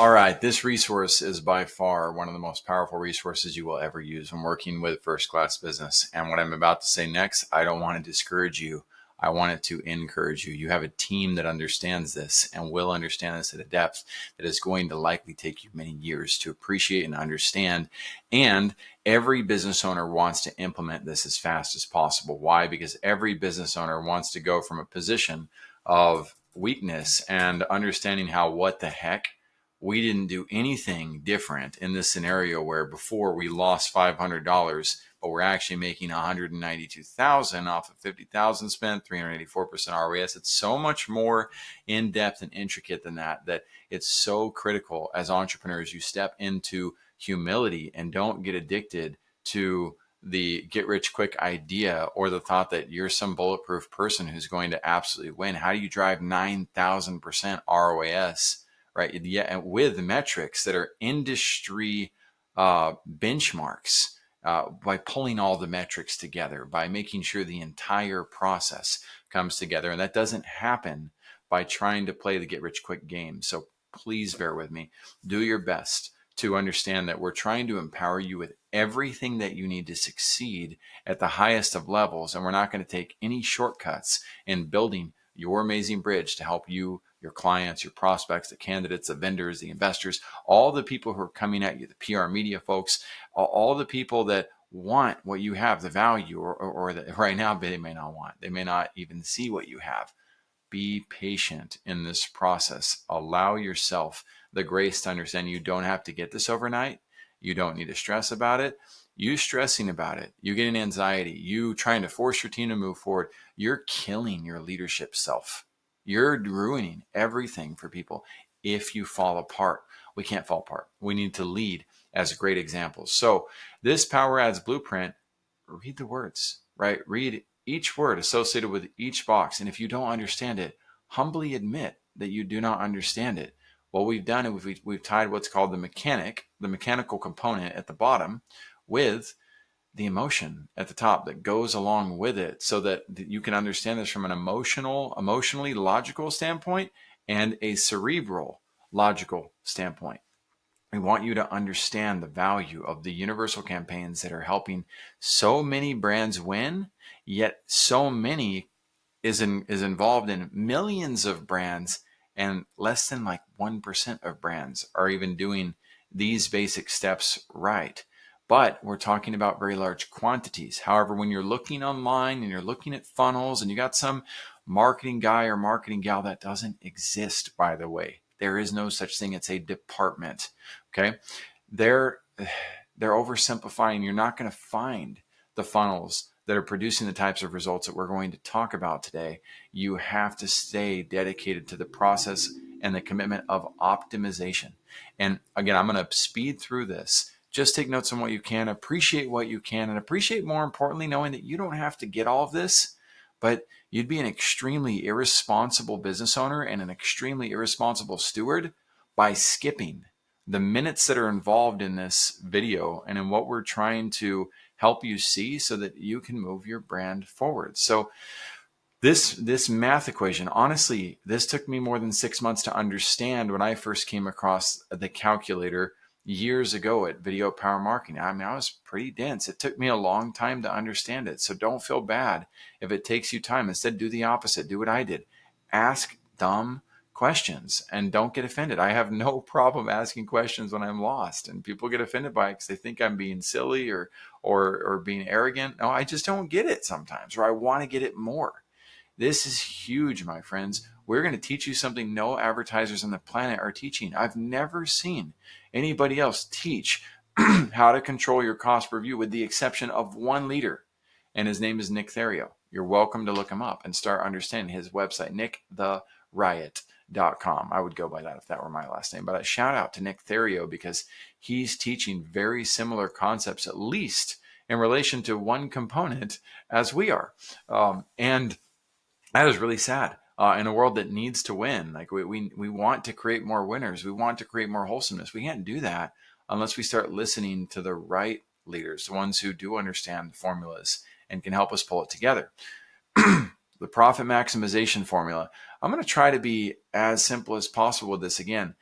All right, this resource is by far one of the most powerful resources you will ever use when working with first class business. And what I'm about to say next, I don't want to discourage you. I want it to encourage you. You have a team that understands this and will understand this at a depth that is going to likely take you many years to appreciate and understand. And every business owner wants to implement this as fast as possible. Why? Because every business owner wants to go from a position of weakness and understanding how what the heck we didn't do anything different in this scenario where before we lost $500, but we're actually making 192,000 off of 50,000 spent, 384% ROAS. It's so much more in depth and intricate than that, that it's so critical as entrepreneurs. You step into humility and don't get addicted to the get rich quick idea or the thought that you're some bulletproof person who's going to absolutely win. How do you drive 9,000% ROAS? Right. Yeah. And with metrics that are industry benchmarks, by pulling all the metrics together, by making sure the entire process comes together. And that doesn't happen by trying to play the get rich quick game. So please bear with me. Do your best to understand that we're trying to empower you with everything that you need to succeed at the highest of levels. And we're not going to take any shortcuts in building your amazing bridge to help you, your clients, your prospects, the candidates, the vendors, the investors, all the people who are coming at you, the PR media folks, all the people that want what you have, the value, or that right now they may not want. They may not even see what you have. Be patient in this process. Allow yourself the grace to understand you don't have to get this overnight. You don't need to stress about it. You stressing about it, you getting anxiety, you trying to force your team to move forward, you're killing your leadership self. You're ruining everything for people if you fall apart. We can't fall apart. We need to lead as great examples. So this Power Ads blueprint, read the words, right? Read each word associated with each box. And if you don't understand it, humbly admit that you do not understand it. What we've done is we've tied what's called the mechanical component at the bottom with the emotion at the top that goes along with it, so that you can understand this from an emotionally logical standpoint and a cerebral logical standpoint. We want you to understand the value of the universal campaigns that are helping so many brands win, yet so many is involved in millions of brands, and less than like 1% of brands are even doing these basic steps right. But we're talking about very large quantities. However, when you're looking online and you're looking at funnels and you got some marketing guy or marketing gal, that doesn't exist, by the way. There is no such thing. It's a department. Okay. They're oversimplifying. You're not going to find the funnels that are producing the types of results that we're going to talk about today. You have to stay dedicated to the process and the commitment of optimization. And again, I'm going to speed through this. Just take notes on what you can, appreciate what you can, and appreciate, more importantly, knowing that you don't have to get all of this, but you'd be an extremely irresponsible business owner and an extremely irresponsible steward by skipping the minutes that are involved in this video and in what we're trying to help you see so that you can move your brand forward. So this math equation, honestly, this took me more than 6 months to understand when I first came across the calculator years ago at Video Power Marketing. I mean, I was pretty dense. It took me a long time to understand it. So don't feel bad if it takes you time. Instead, do the opposite. Do what I did. Ask dumb questions and don't get offended. I have no problem asking questions when I'm lost, and people get offended by it because they think I'm being silly or being arrogant. No, I just don't get it sometimes, or I want to get it more. This is huge, my friends. We're going to teach you something no advertisers on the planet are teaching. I've never seen anybody else teach how to control your cost per view, with the exception of one leader, and his name is Nick Theriot. You're welcome to look him up and start understanding his website, nickthe.riot.com. I would go by that if that were my last name. But a shout out to Nick Theriot because he's teaching very similar concepts, at least in relation to one component, as we are. And that is really sad in a world that needs to win. Like we want to create more winners. We want to create more wholesomeness. We can't do that unless we start listening to the right leaders, the ones who do understand the formulas and can help us pull it together. The profit maximization formula. I'm going to try to be as simple as possible with this again.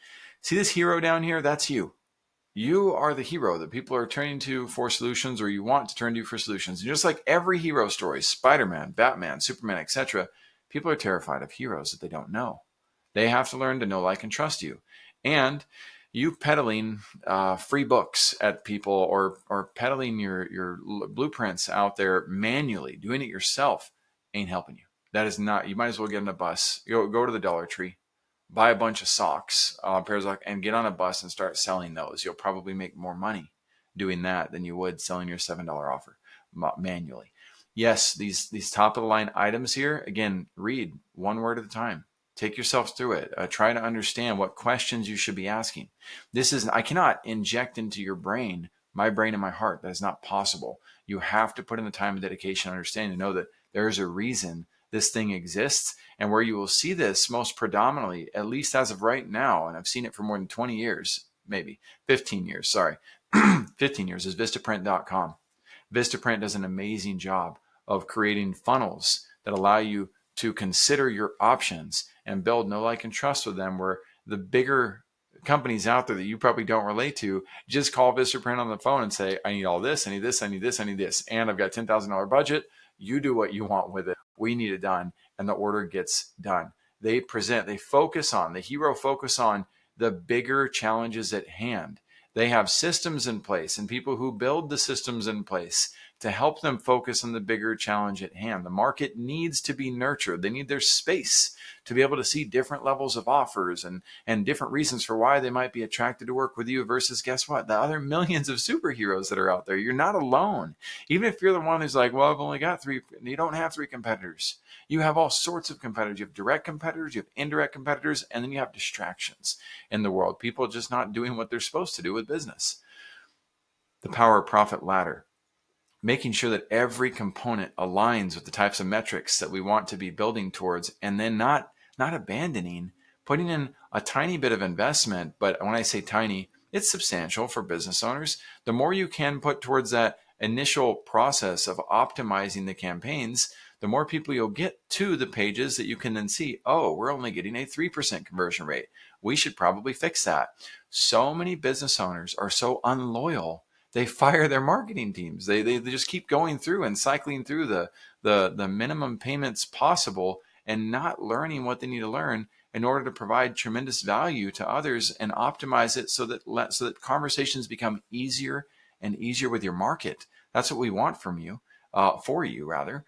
See this hero down here? That's you. You are the hero that people are turning to for solutions, or you want to turn to for solutions. And just like every hero story, Spider-Man, Batman, Superman, etc., people are terrified of heroes that they don't know. They have to learn to know, like, and trust you. And you peddling free books at people, or peddling your blueprints out there manually, doing it yourself, ain't helping you. That is not. You might as well get on a bus. Go to the Dollar Tree, buy a bunch of socks, pairs of, and get on a bus and start selling those. You'll probably make more money doing that than you would selling your $7 offer manually. Yes, these top of the line items here, again, read one word at a time. Take yourself through it. Try to understand what questions you should be asking. I cannot inject into your brain, my brain and my heart. That is not possible. You have to put in the time and dedication and understanding to know that there is a reason this thing exists, and where you will see this most predominantly, at least as of right now, and I've seen it for more than 20 years, maybe 15 years, sorry, 15 years, is Vistaprint.com. Vistaprint does an amazing job of creating funnels that allow you to consider your options and build know, like, and trust with them, where the bigger companies out there that you probably don't relate to just call Vistaprint on the phone and say, I need all this, I need this, I need this, I need this, and I've got $10,000 budget. You do what you want with it. We need it done, and the order gets done. The hero focus on the bigger challenges at hand. They have systems in place and people who build the systems in place to help them focus on the bigger challenge at hand. The market needs to be nurtured. They need their space to be able to see different levels of offers and different reasons for why they might be attracted to work with you versus, guess what, the other millions of superheroes that are out there. You're not alone. Even if you're the one who's like, well, I've only got 3, you don't have 3 competitors. You have all sorts of competitors. You have direct competitors, you have indirect competitors, and then you have distractions in the world. People just not doing what they're supposed to do with business. The power of profit ladder. Making sure that every component aligns with the types of metrics that we want to be building towards, and then not abandoning, putting in a tiny bit of investment. But when I say tiny, it's substantial for business owners. The more you can put towards that initial process of optimizing the campaigns, the more people you'll get to the pages that you can then see, oh, we're only getting a 3% conversion rate. We should probably fix that. So many business owners are so unloyal. They fire their marketing teams. They just keep going through and cycling through the minimum payments possible and not learning what they need to learn in order to provide tremendous value to others and optimize it so that conversations become easier and easier with your market. That's what we want from you, for you rather.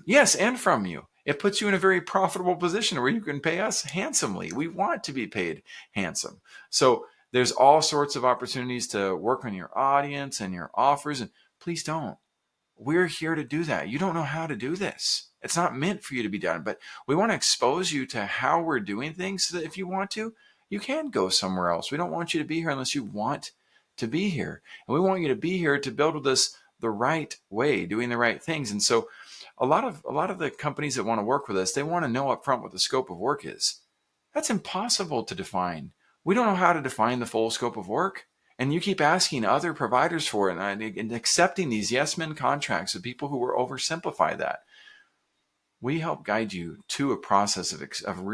Yes, and from you. It puts you in a very profitable position where you can pay us handsomely. We want to be paid handsome. So there's all sorts of opportunities to work on your audience and your offers, and please don't. We're here to do that. You don't know how to do this. It's not meant for you to be done, but we want to expose you to how we're doing things so that if you want to, you can go somewhere else. We don't want you to be here unless you want to be here. And we want you to be here to build with us the right way, doing the right things. And so a lot of the companies that want to work with us, they want to know up front what the scope of work is. That's impossible to define. We don't know how to define the full scope of work. And you keep asking other providers for it and accepting these yes men contracts with people who will oversimplify that. We help guide you to a process of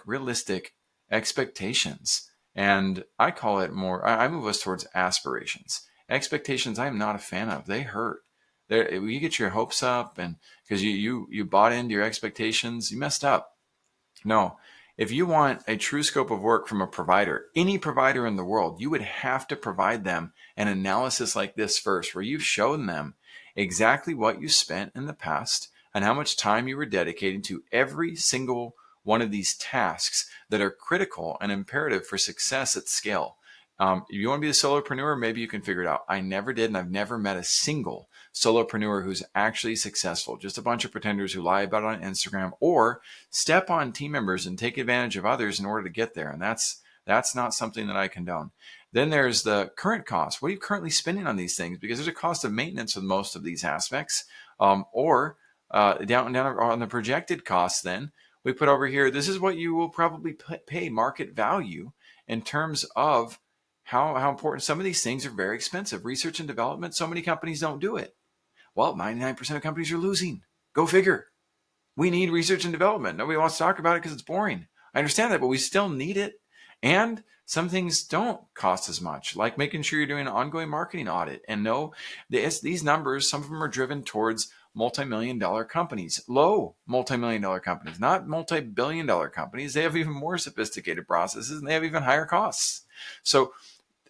realistic expectations. And I call it more, I move us towards aspirations. Expectations I am not a fan of. They hurt. You get your hopes up, and because you bought into your expectations, you messed up. No. If you want a true scope of work from a provider, any provider in the world, you would have to provide them an analysis like this first, where you've shown them exactly what you spent in the past and how much time you were dedicating to every single one of these tasks that are critical and imperative for success at scale. If you want to be a solopreneur, maybe you can figure it out. I never did, and I've never met a single solopreneur who's actually successful. Just a bunch of pretenders who lie about it on Instagram or step on team members and take advantage of others in order to get there. And that's not something that I condone. Then there's the current cost. What are you currently spending on these things? Because there's a cost of maintenance with most of these aspects. Or down on the projected costs, then we put over here, this is what you will probably pay market value in terms of how important. Some of these things are very expensive. Research and development, so many companies don't do it. Well, 99% of companies are losing. Go figure. We need research and development. Nobody wants to talk about it because it's boring. I understand that, but we still need it. And Some things don't cost as much, like making sure you're doing an ongoing marketing audit and know these numbers, some of them are driven towards multi-million dollar companies, low multi-million dollar companies, not multi-billion dollar companies. They have even more sophisticated processes and they have even higher costs. So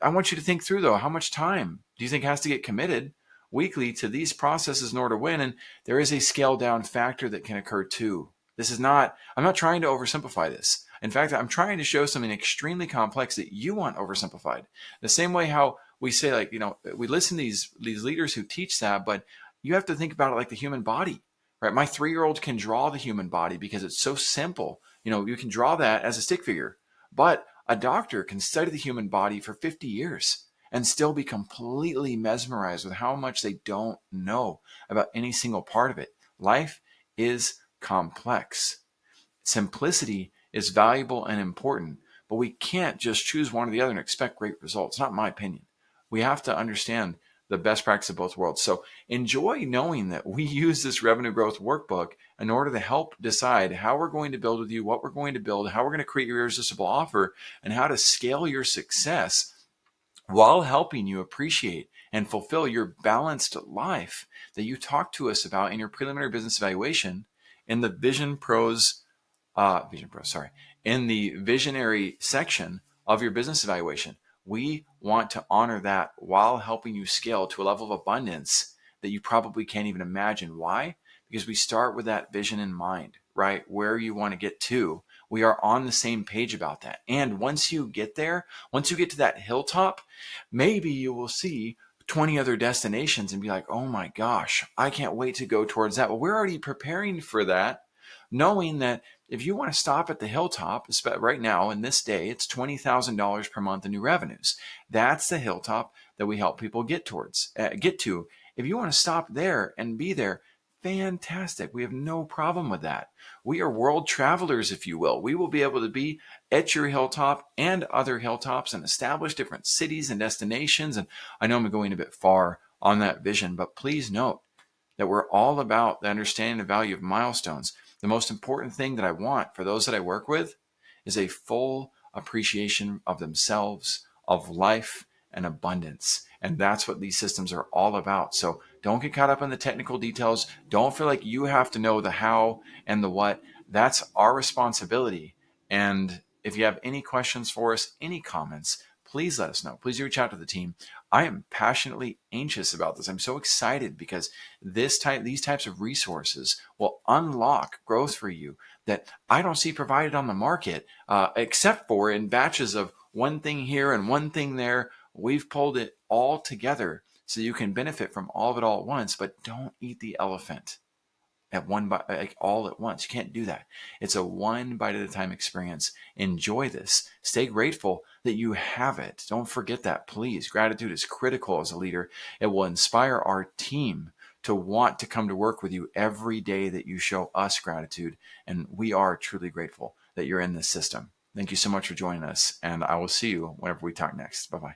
I want you to think through, though, how much time do you think has to get committed weekly to these processes in order to win? And there is a scale down factor that can occur too. This is not, I'm not trying to oversimplify this. In fact, I'm trying to show something extremely complex that you want oversimplified. The same way how we say, like, we listen to these leaders who teach that, but you have to think about it like the human body, right? My 3-year-old can draw the human body because it's so simple. You can draw that as a stick figure, but a doctor can study the human body for 50 years and still be completely mesmerized with how much they don't know about any single part of it. Life is complex. Simplicity is valuable and important, but we can't just choose one or the other and expect great results. Not my opinion. We have to understand the best practice of both worlds. So enjoy knowing that we use this revenue growth workbook in order to help decide how we're going to build with you, what we're going to build, how we're going to create your irresistible offer, and how to scale your success while helping you appreciate and fulfill your balanced life that you talked to us about in your preliminary business evaluation in the in the visionary section of your business evaluation. We want to honor that while helping you scale to a level of abundance that you probably can't even imagine. Why? Because we start with that vision in mind, right? Where you want to get to. We are on the same page about that. And once you get there, once you get to that hilltop, maybe you will see 20 other destinations and be like, oh my gosh, I can't wait to go towards that. Well, we're already preparing for that, knowing that if you want to stop at the hilltop, right now in this day, it's $20,000 per month in new revenues. That's the hilltop that we help people get to. If you want to stop there and be there, fantastic. We have no problem with that. We are world travelers, if you will. We will be able to be at your hilltop and other hilltops and establish different cities and destinations. And I know I'm going a bit far on that vision, but please note that we're all about the understanding the value of milestones. The most important thing that I want for those that I work with is a full appreciation of themselves, of life, and abundance. And that's what these systems are all about. So don't get caught up in the technical details. Don't feel like you have to know the how and the what. That's our responsibility. And if you have any questions for us, any comments, please let us know. Please reach out to the team. I am passionately anxious about this. I'm so excited because these types of resources will unlock growth for you that I don't see provided on the market, except for in batches of one thing here and one thing there. We've pulled it all together so you can benefit from all of it all at once, but don't eat the elephant at one bite, like all at once. You can't do that. It's a one bite at a time experience. Enjoy this. Stay grateful that you have it. Don't forget that, please. Gratitude is critical as a leader. It will inspire our team to want to come to work with you every day that you show us gratitude. And we are truly grateful that you're in this system. Thank you so much for joining us. And I will see you whenever we talk next. Bye-bye.